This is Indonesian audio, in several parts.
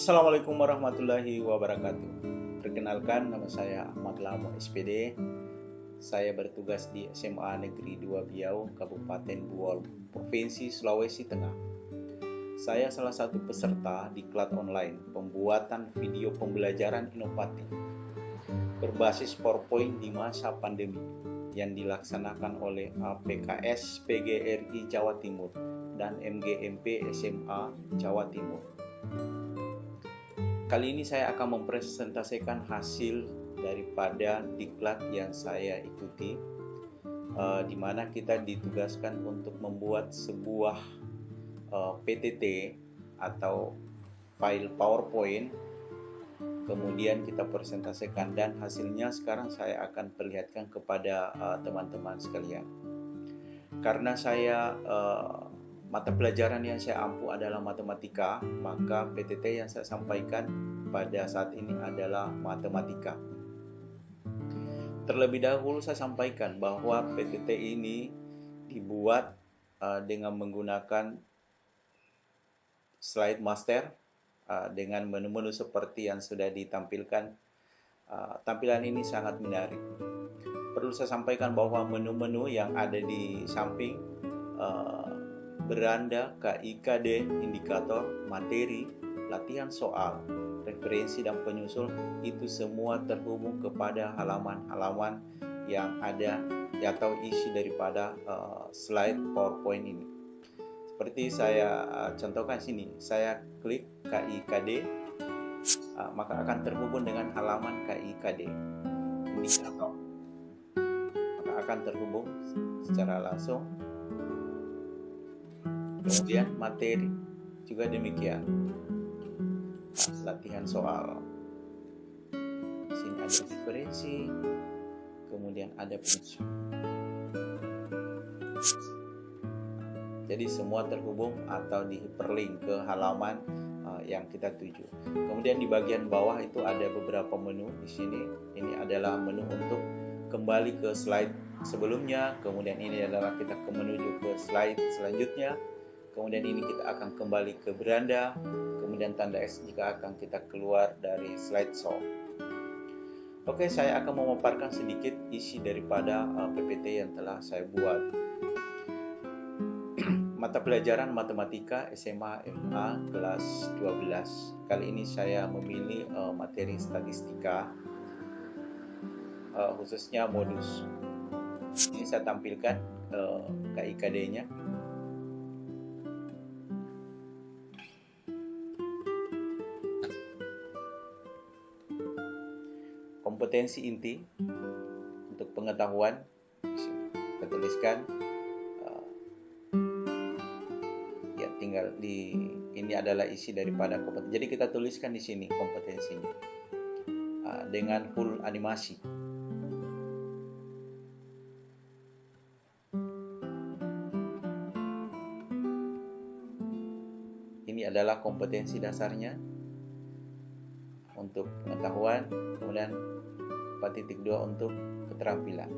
Assalamualaikum warahmatullahi wabarakatuh. Perkenalkan, nama saya Ahmad Lamo SPD. Saya bertugas di SMA Negeri 2 Biau, Kabupaten Buol, Provinsi Sulawesi Tengah. Saya salah satu peserta di kelas online pembuatan video pembelajaran inovatif berbasis PowerPoint di masa pandemi yang dilaksanakan oleh APKS PGRI Jawa Timur dan MGMP SMA Jawa Timur. Kali ini saya akan mempresentasikan hasil daripada diklat yang saya ikuti, di mana kita ditugaskan untuk membuat sebuah PTT atau file PowerPoint, kemudian kita presentasikan dan hasilnya sekarang saya akan perlihatkan kepada teman-teman sekalian. Karena saya mata pelajaran yang saya ampu adalah matematika, maka PTT yang saya sampaikan pada saat ini adalah matematika. Terlebih dahulu saya sampaikan bahwa PTT ini dibuat dengan menggunakan slide master dengan menu-menu seperti yang sudah ditampilkan. Tampilan ini sangat menarik. Perlu saya sampaikan bahwa menu-menu yang ada di samping beranda KIKD, indikator, materi, latihan soal, referensi dan penyusul, itu semua terhubung kepada halaman-halaman yang ada atau isi daripada slide PowerPoint ini. Seperti saya contohkan sini, saya klik KIKD, maka akan terhubung dengan halaman KIKD, indikator, maka akan terhubung secara langsung. Kemudian materi juga demikian, latihan soal. Di sini ada referensi, kemudian ada penyusul. Jadi semua terhubung atau dihiperlink ke halaman yang kita tuju. Kemudian di bagian bawah itu ada beberapa menu. Di sini ini adalah menu untuk kembali ke slide sebelumnya. Kemudian ini adalah kita menuju ke slide selanjutnya. Kemudian ini kita akan kembali ke beranda, kemudian tanda X jika akan kita keluar dari slideshow. Oke, saya akan memaparkan sedikit isi daripada PPT yang telah saya buat. Mata pelajaran matematika SMA MA kelas 12. Kali ini saya memilih materi statistika, khususnya modus. Ini saya tampilkan KIKD-nya. Kompetensi inti untuk pengetahuan kita tuliskan, ya tinggal ini adalah isi daripada kompetensi. Jadi kita tuliskan di sini kompetensinya dengan full animasi. Ini adalah kompetensi dasarnya untuk pengetahuan, kemudian 4.2 untuk keterampilan.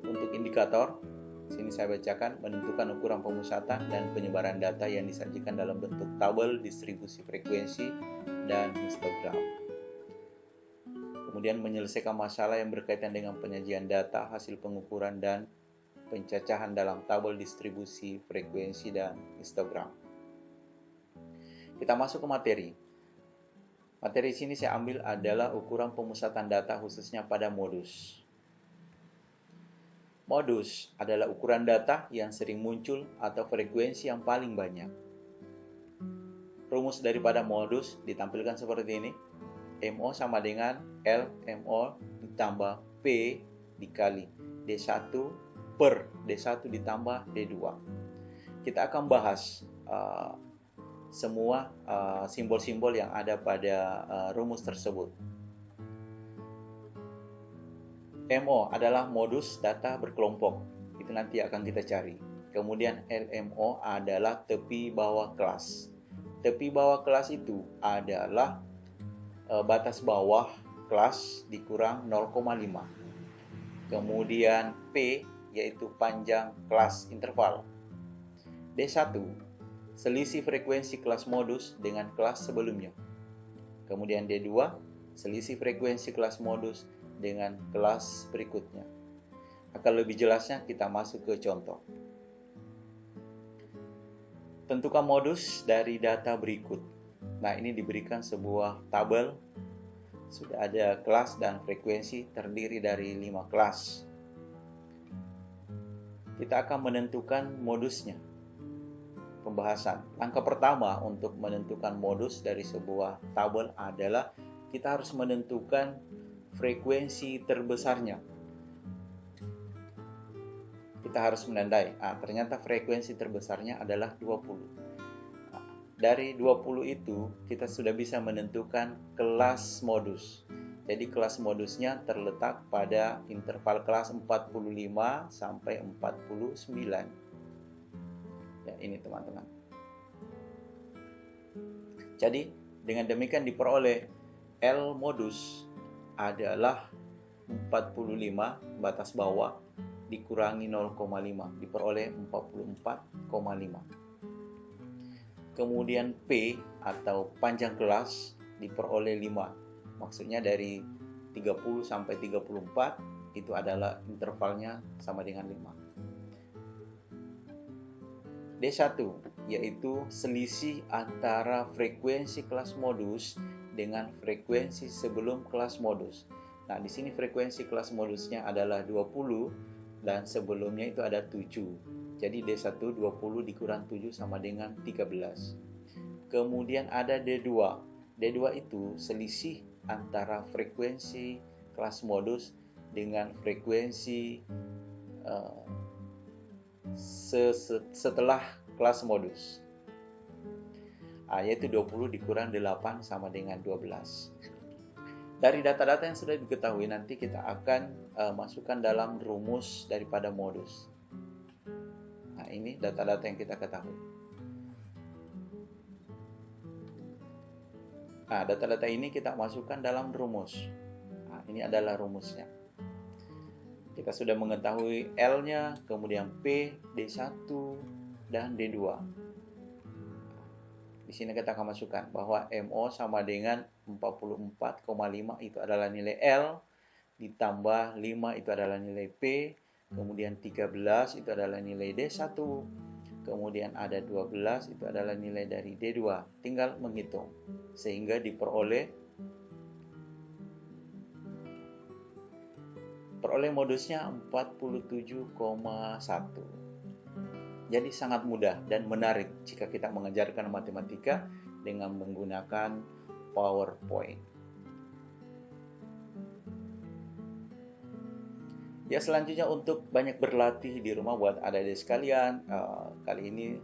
Untuk indikator, sini saya bacakan, menentukan ukuran pemusatan dan penyebaran data yang disajikan dalam bentuk tabel, distribusi frekuensi, dan histogram. Kemudian menyelesaikan masalah yang berkaitan dengan penyajian data, hasil pengukuran, dan pencacahan dalam tabel, distribusi frekuensi, dan histogram. Kita masuk ke materi. Materi sini saya ambil adalah ukuran pemusatan data khususnya pada modus. Modus adalah ukuran data yang sering muncul atau frekuensi yang paling banyak. Rumus daripada modus ditampilkan seperti ini. MO sama dengan L MO ditambah P dikali D1 per D1 ditambah D2. Kita akan bahas semua simbol-simbol yang ada pada rumus tersebut. MO adalah modus data berkelompok, itu nanti akan kita cari. Kemudian LMO adalah tepi bawah kelas. Tepi bawah kelas itu adalah batas bawah kelas dikurang 0,5. Kemudian P yaitu panjang kelas interval. D1, selisih frekuensi kelas modus dengan kelas sebelumnya. Kemudian D2, selisih frekuensi kelas modus dengan kelas berikutnya. Akan lebih jelasnya kita masuk ke contoh. Tentukan modus dari data berikut. Nah, ini diberikan sebuah tabel. Sudah ada kelas dan frekuensi terdiri dari 5 kelas. Kita akan menentukan modusnya. Pembahasan. Langkah pertama untuk menentukan modus dari sebuah tabel adalah kita harus menentukan frekuensi terbesarnya. Kita harus menandai, ternyata frekuensi terbesarnya adalah 20. Dari 20 itu kita sudah bisa menentukan kelas modus. Jadi kelas modusnya terletak pada interval kelas 45 sampai 49. Ya, ini teman-teman. Jadi dengan demikian diperoleh L modus adalah 45 batas bawah dikurangi 0,5 diperoleh 44,5. Kemudian P atau panjang kelas diperoleh 5. Maksudnya dari 30 sampai 34 itu adalah intervalnya sama dengan 5. D1 yaitu selisih antara frekuensi kelas modus dengan frekuensi sebelum kelas modus. Nah, di sini frekuensi kelas modusnya adalah 20 dan sebelumnya itu ada 7. Jadi D1 20 dikurang 7 sama dengan 13. Kemudian ada D2. D2 itu selisih antara frekuensi kelas modus dengan frekuensi setelah kelas modus. Yaitu 20 dikurang 8 sama dengan 12. Dari data-data yang sudah diketahui, nanti kita akan masukkan dalam rumus daripada modus. Nah, ini data-data yang kita ketahui. Nah, data-data ini kita masukkan dalam rumus. Nah, ini adalah rumusnya. Kita sudah mengetahui L-nya, kemudian P, D1, dan D2. Di sini kita akan masukkan bahwa MO sama dengan 44,5 itu adalah nilai L, ditambah 5 itu adalah nilai P, kemudian 13 itu adalah nilai D1, kemudian ada 12 itu adalah nilai dari D2. Tinggal menghitung sehingga diperoleh modusnya 47,1. Jadi sangat mudah dan menarik jika kita mengajarkan matematika dengan menggunakan PowerPoint. Ya, selanjutnya untuk banyak berlatih di rumah buat adik-adik sekalian. Kali ini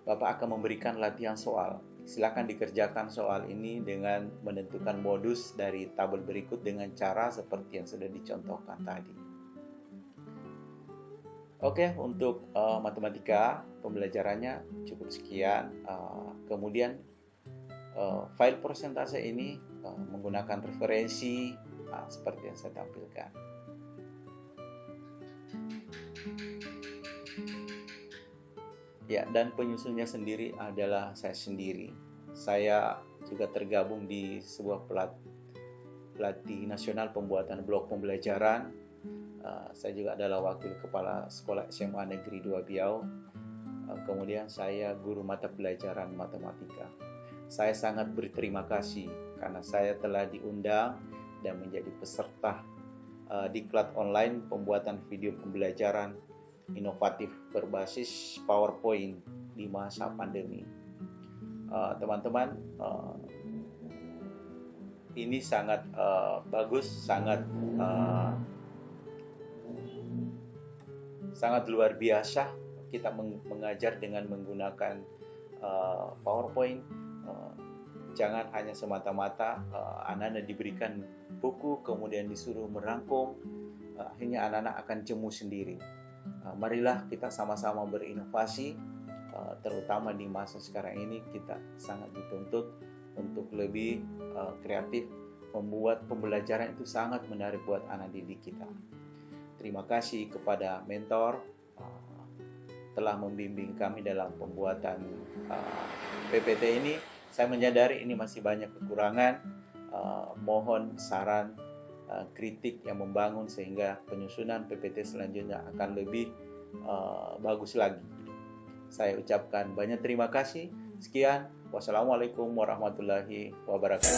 Bapak akan memberikan latihan soal. Silakan dikerjakan soal ini dengan menentukan modus dari tabel berikut dengan cara seperti yang sudah dicontohkan tadi. Oke, untuk matematika pembelajarannya cukup sekian. Kemudian file persentase ini menggunakan referensi seperti yang saya tampilkan. Ya, dan penyusunnya sendiri adalah saya sendiri. Saya juga tergabung di sebuah pelatih nasional pembuatan blog pembelajaran. Saya juga adalah wakil kepala sekolah SMA Negeri 2 Biau. Kemudian saya guru mata pelajaran matematika. Saya sangat berterima kasih karena saya telah diundang dan menjadi peserta diklat online pembuatan video pembelajaran inovatif berbasis PowerPoint di masa pandemi. Teman-teman, ini sangat bagus, sangat luar biasa. Kita mengajar dengan menggunakan PowerPoint. Jangan hanya semata-mata anak-anak diberikan buku kemudian disuruh merangkum, akhirnya anak-anak akan jemu sendiri. Marilah kita sama-sama berinovasi, terutama di masa sekarang ini kita sangat dituntut untuk lebih kreatif, membuat pembelajaran itu sangat menarik buat anak didik kita. Terima kasih kepada mentor, telah membimbing kami dalam pembuatan PPT ini. Saya menyadari ini masih banyak kekurangan. Mohon saran, kritik yang membangun sehingga penyusunan PPT selanjutnya akan lebih bagus lagi. Saya ucapkan banyak terima kasih. Sekian. Wassalamualaikum warahmatullahi wabarakatuh.